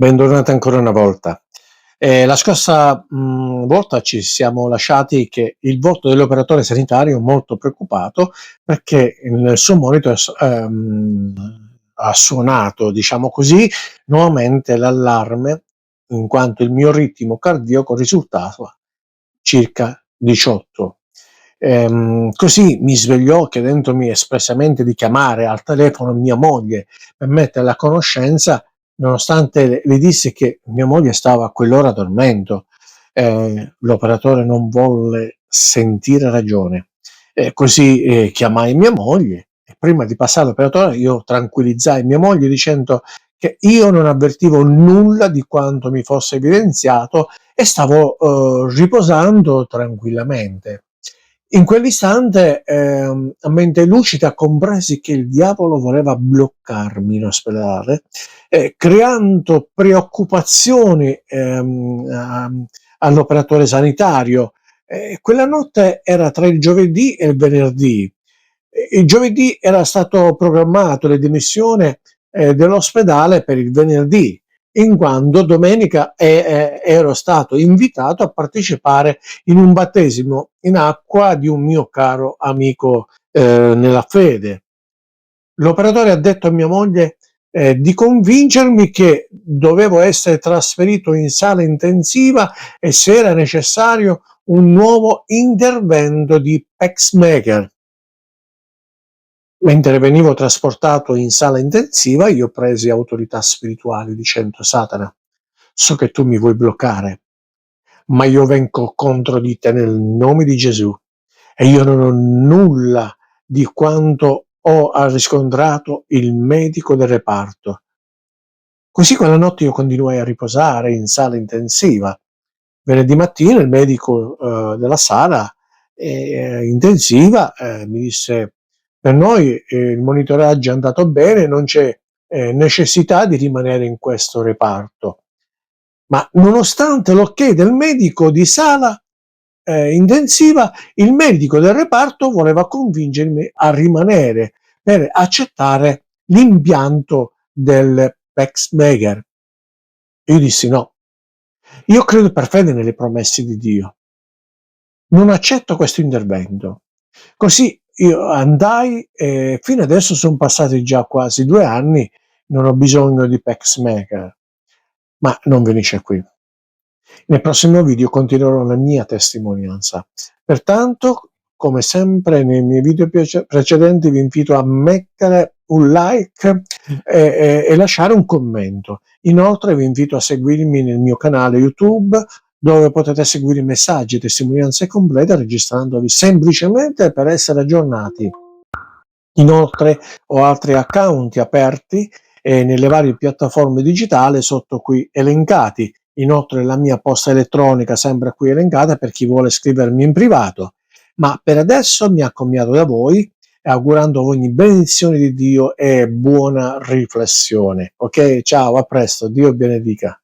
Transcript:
Bentornati ancora una volta. La scorsa, volta ci siamo lasciati che il volto dell'operatore sanitario molto preoccupato perché il suo monitor ha suonato, diciamo così, nuovamente l'allarme, in quanto il mio ritmo cardiaco risultava circa 18. Così mi svegliò chiedendomi espressamente di chiamare al telefono mia moglie per metterla a conoscenza, nonostante le dissi che mia moglie stava a quell'ora dormendo. L'operatore non volle sentire ragione. Così chiamai mia moglie e prima di passare all'operatore io tranquillizzai mia moglie dicendo che io non avvertivo nulla di quanto mi fosse evidenziato e stavo riposando tranquillamente. In quell'istante, a mente lucida, compresi che il diavolo voleva bloccarmi in ospedale, creando preoccupazioni all'operatore sanitario. Quella notte era tra il giovedì e il venerdì. Il giovedì era stato programmato le dimissioni dell'ospedale per il venerdì, in quanto domenica ero stato invitato a partecipare in un battesimo in acqua di un mio caro amico nella fede. L'operatore ha detto a mia moglie di convincermi che dovevo essere trasferito in sala intensiva e se era necessario un nuovo intervento di pacemaker. Mentre venivo trasportato in sala intensiva, io presi autorità spirituali dicendo: Satana, so che tu mi vuoi bloccare, ma io vengo contro di te nel nome di Gesù e io non ho nulla di quanto ha riscontrato il medico del reparto. Così quella notte io continuai a riposare in sala intensiva. Venerdì mattina il medico della sala intensiva mi disse: per noi il monitoraggio è andato bene, non c'è necessità di rimanere in questo reparto. Ma nonostante l'ok del medico di sala intensiva, il medico del reparto voleva convincermi a rimanere per accettare l'impianto del pacemaker. Io dissi no, io credo per fede nelle promesse di Dio, non accetto questo intervento. Così io andai e fino adesso sono passati già quasi 2 anni, non ho bisogno di pacemaker, ma non finisce qui. Nel prossimo video continuerò la mia testimonianza. Pertanto, come sempre nei miei video precedenti, vi invito a mettere un like e lasciare un commento. Inoltre vi invito a seguirmi nel mio canale YouTube, dove potete seguire i messaggi e testimonianze complete registrandovi semplicemente per essere aggiornati. Inoltre ho altri account aperti nelle varie piattaforme digitali sotto qui elencati. Inoltre la mia posta elettronica sempre qui elencata per chi vuole scrivermi in privato. Ma per adesso mi accomiado da voi augurando ogni benedizione di Dio e buona riflessione. Ok, ciao, a presto, Dio benedica.